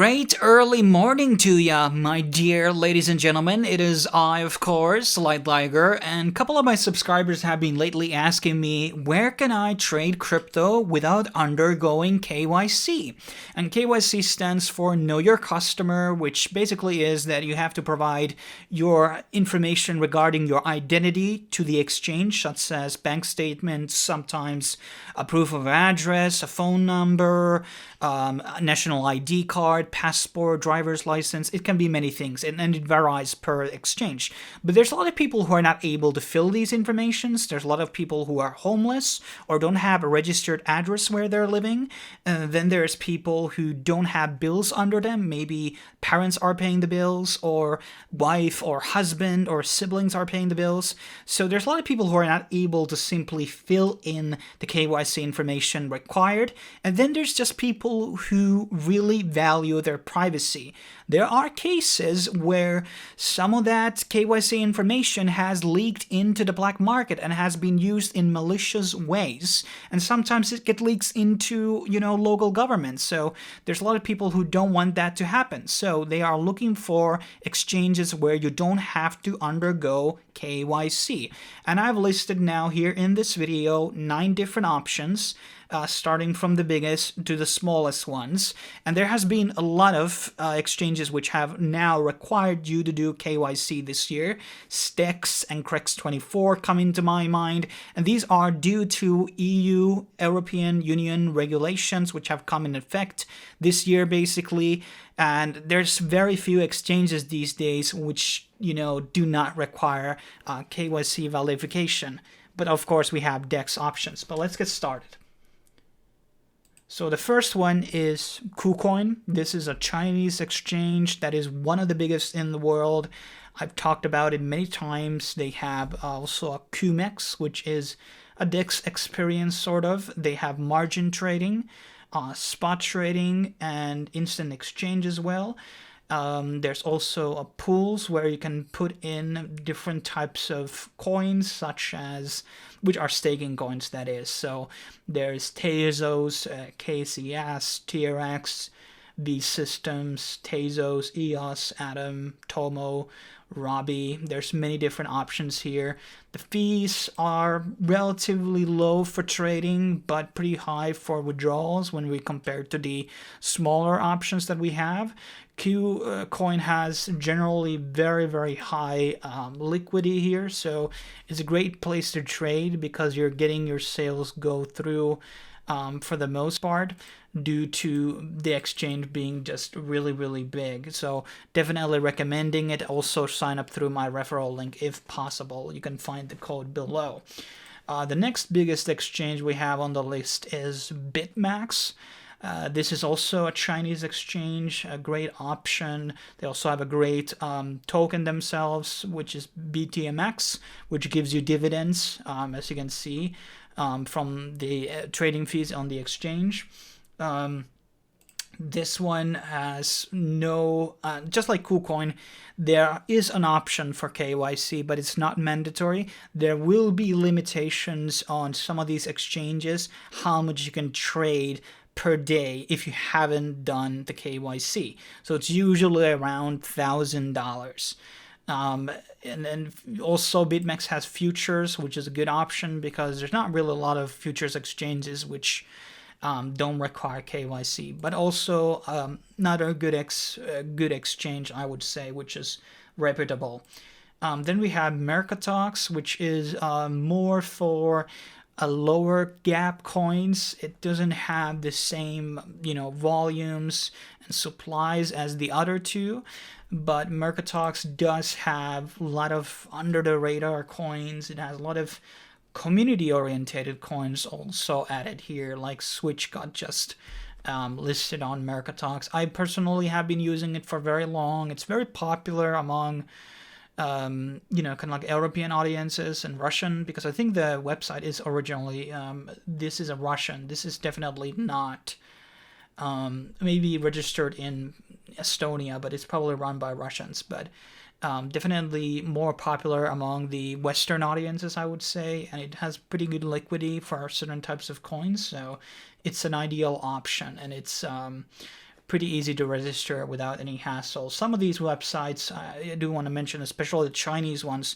great early morning to ya, my dear ladies and gentlemen. It is I, of course, Light Liger, and a couple of my subscribers have been lately asking me, where can I trade crypto without undergoing KYC? And KYC stands for Know Your Customer, which basically is that you have to provide your information regarding your identity to the exchange, such as bank statements, sometimes a proof of address, a phone number, a national ID card, passport, driver's license. It can be many things, and it varies per exchange. But there's a lot of people who are not able to fill these informations. There's a lot of people who are homeless or don't have a registered address where they're living. Then there's people who don't have bills under them. Maybe parents are paying the bills, or wife or husband or siblings are paying the bills. So there's a lot of people who are not able to simply fill in the KYC information required. And then there's just people who really value their privacy. There are cases where some of that KYC information has leaked into the black market and has been used in malicious ways. And sometimes it gets leaks into, local governments. So there's a lot of people who don't want that to happen. So they are looking for exchanges where you don't have to undergo KYC. And I've listed now here in this video 9 different options, starting from the biggest to the smallest ones. And there has been a lot of exchanges which have now required you to do KYC this year. Stex and Crex24 come into my mind, and these are due to EU, European Union regulations which have come in effect this year basically. And there's very few exchanges these days which, do not require KYC verification. But of course we have DEX options. But let's get started. So the first one is KuCoin. This is a Chinese exchange that is one of the biggest in the world. I've talked about it many times. They have also a QMEX, which is a DEX experience sort of. They have margin trading, spot trading, and instant exchange as well. There's also a pools where you can put in different types of coins, such as, which are staking coins, that is. So there's Tezos, KCS, TRX, B Systems, Tezos, EOS, Atom, Tomo, Robbie. There's many different options here. The fees are relatively low for trading, but pretty high for withdrawals when we compare to the smaller options that we have. KuCoin has generally very, very high liquidity here, so it's a great place to trade because you're getting your sales go through for the most part, due to the exchange being just really, really big. So definitely recommending it. Also sign up through my referral link if possible. You can find the code below. The next biggest exchange we have on the list is BitMax. This is also a Chinese exchange, a great option. They also have a great token themselves, which is BTMX, which gives you dividends, as you can see, from the trading fees on the exchange. This one has no, just like KuCoin, there is an option for KYC, but it's not mandatory. There will be limitations on some of these exchanges, how much you can trade per day if you haven't done the KYC. So it's usually around $1,000. And then also BitMEX has futures, which is a good option because there's not really a lot of futures exchanges which don't require KYC, but also another good exchange, I would say, which is reputable. Then we have Mercatox, which is more for a lower gap coins. It doesn't have the same, volumes and supplies as the other two, but Mercatox does have a lot of under the radar coins. It has a lot of community-oriented coins also added here, like Switch got just listed on Mercatox. I personally have been using it for very long. It's very popular among, kind of like European audiences and Russian, because I think the website is originally, this is a Russian. This is definitely not maybe registered in Estonia, but it's probably run by Russians. But definitely more popular among the Western audiences, I would say, and it has pretty good liquidity for certain types of coins, so it's an ideal option, and it's pretty easy to register without any hassle. Some of these websites, I do want to mention, especially the Chinese ones,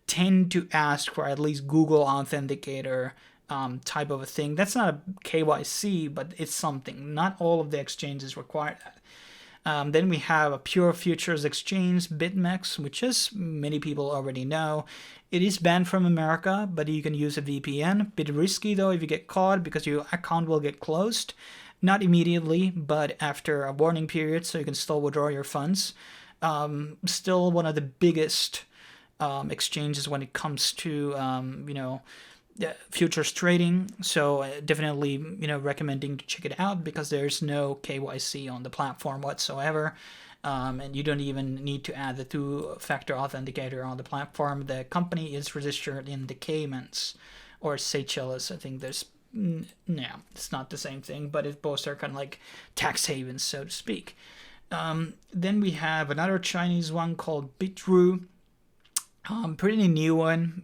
tend to ask for at least Google Authenticator type of a thing. That's not a KYC, but it's something. Not all of the exchanges require that. Then we have a pure futures exchange, BitMEX, which is many people already know. It is banned from America, but you can use a VPN. Bit risky though if you get caught, because your account will get closed. Not immediately, but after a warning period, so you can still withdraw your funds. Still one of the biggest exchanges when it comes to futures trading. So definitely recommending to check it out, because there's no KYC on the platform whatsoever. And you don't even need to add the two-factor authenticator on the platform. The company is registered in the Caymans or Seychelles. I think there's no, it's not the same thing, but it both are kind of like tax havens, so to speak. Then we have another Chinese one called Bitrue. Pretty new one,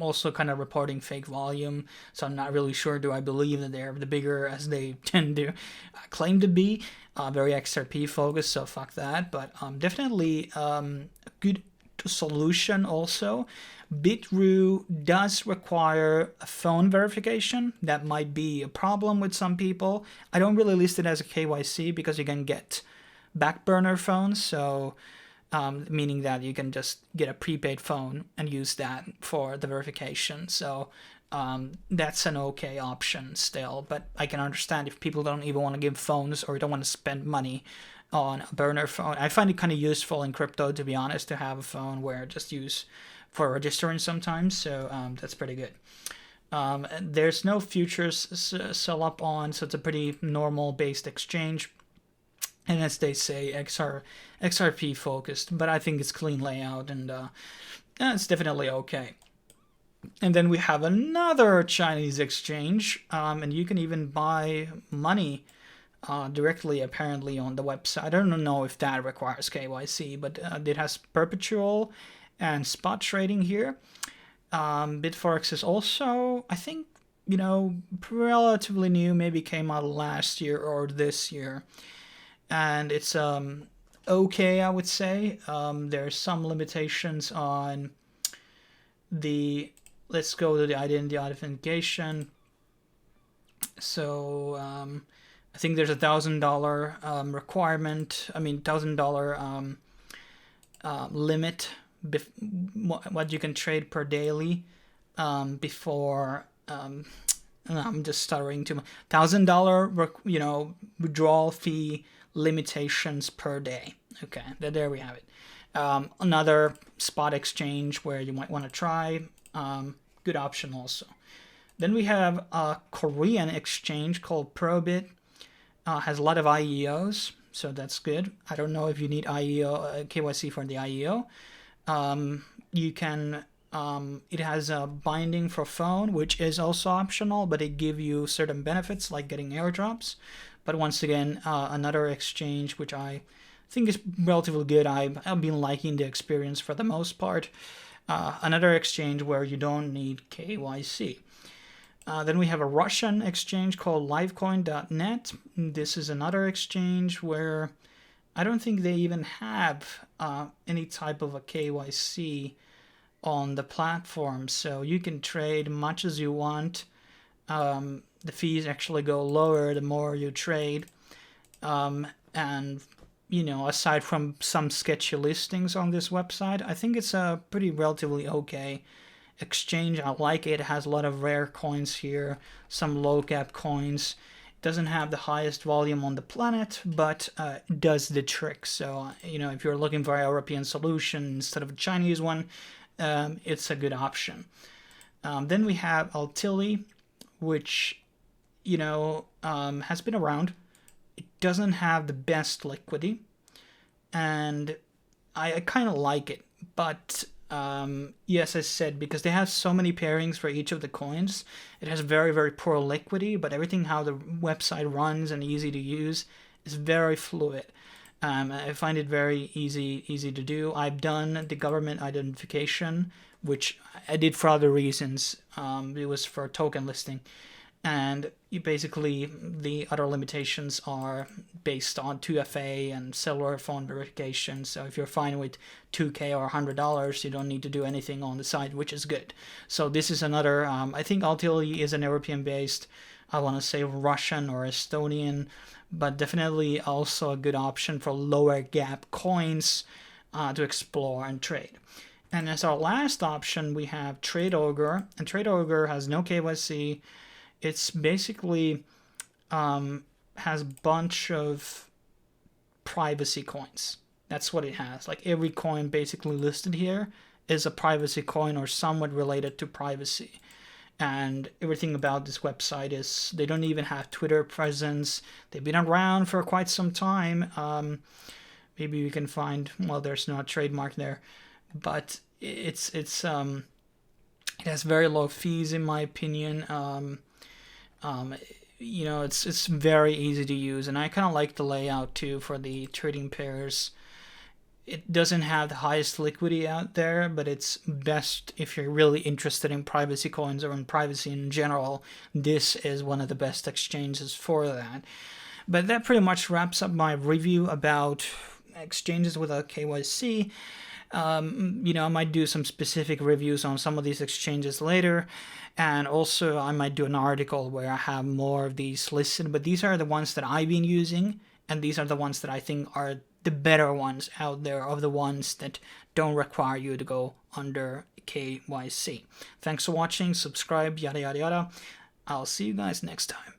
also reporting fake volume, so I'm not really sure, do I believe that they're the bigger as they tend to claim to be. Very XRP focused, so fuck that, but definitely a good solution also. Bitrue does require a phone verification. That might be a problem with some people. I don't really list it as a KYC because you can get back burner phones, so meaning that you can just get a prepaid phone and use that for the verification. So that's an okay option still, but I can understand if people don't even want to give phones or don't want to spend money on a burner phone. I find it kind of useful in crypto, to be honest, to have a phone where I just use for registering sometimes, so that's pretty good. There's no futures sell up on, so it's a pretty normal based exchange. And as they say, XRP focused, but I think it's clean layout, and it's definitely okay. And then we have another Chinese exchange, and you can even buy money directly, apparently, on the website. I don't know if that requires KYC, but it has perpetual and spot trading here. Bitforex is also, I think, relatively new, maybe came out last year or this year. And it's okay, I would say. There's some limitations on the, let's go to the identity authentication. So I think there's $1,000 requirement. I mean, $1,000 limit what you can trade per daily before. I'm just stuttering too much. $1,000 withdrawal fee limitations per day. Okay, there we have it. Another spot exchange where you might want to try. Good option also. Then we have a Korean exchange called Probit. Has a lot of IEOs, so that's good. I don't know if you need IEO KYC for the IEO. You can. It has a binding for phone, which is also optional, but it gives you certain benefits like getting airdrops. But once again, another exchange which I think is relatively good. I've been liking the experience for the most part. Another exchange where you don't need KYC. Then we have a Russian exchange called livecoin.net. This is another exchange where I don't think they even have any type of a KYC on the platform, so you can trade much as you want. The fees actually go lower the more you trade, and aside from some sketchy listings on this website, I think it's a pretty relatively okay exchange. I like it. It has a lot of rare coins here, some low cap coins. It doesn't have the highest volume on the planet, but it does the trick. So if you're looking for a European solution instead of a Chinese one, it's a good option. Then we have Altili, which has been around. It doesn't have the best liquidity, and I kind of like it, but yes, I said, because they have so many pairings for each of the coins, it has very, very poor liquidity, but everything how the website runs and easy to use is very fluid. I find it very easy to do. I've done the government identification, which I did for other reasons. It was for token listing. And basically the other limitations are based on 2FA and cellular phone verification. So if you're fine with $2K or $100, you don't need to do anything on the site, which is good. So this is another, I think Ultimately is an European-based, I want to say Russian or Estonian, but definitely also a good option for lower gap coins to explore and trade. And as our last option, we have Trade Ogre, and Trade Ogre has no KYC. It's basically has a bunch of privacy coins. That's what it has. Like every coin basically listed here is a privacy coin or somewhat related to privacy. And everything about this website is, they don't even have Twitter presence. They've been around for quite some time. Maybe we can find, well, there's no trademark there, but it has very low fees in my opinion. It's very easy to use, and I kind of like the layout too for the trading pairs. It doesn't have the highest liquidity out there, but it's best if you're really interested in privacy coins or in privacy in general. This is one of the best exchanges for that. But that pretty much wraps up my review about exchanges without KYC. I might do some specific reviews on some of these exchanges later, and also I might do an article where I have more of these listed, but these are the ones that I've been using, and these are the ones that I think are the better ones out there, of the ones that don't require you to go under KYC. Thanks for watching, subscribe, yada yada yada. I'll see you guys next time.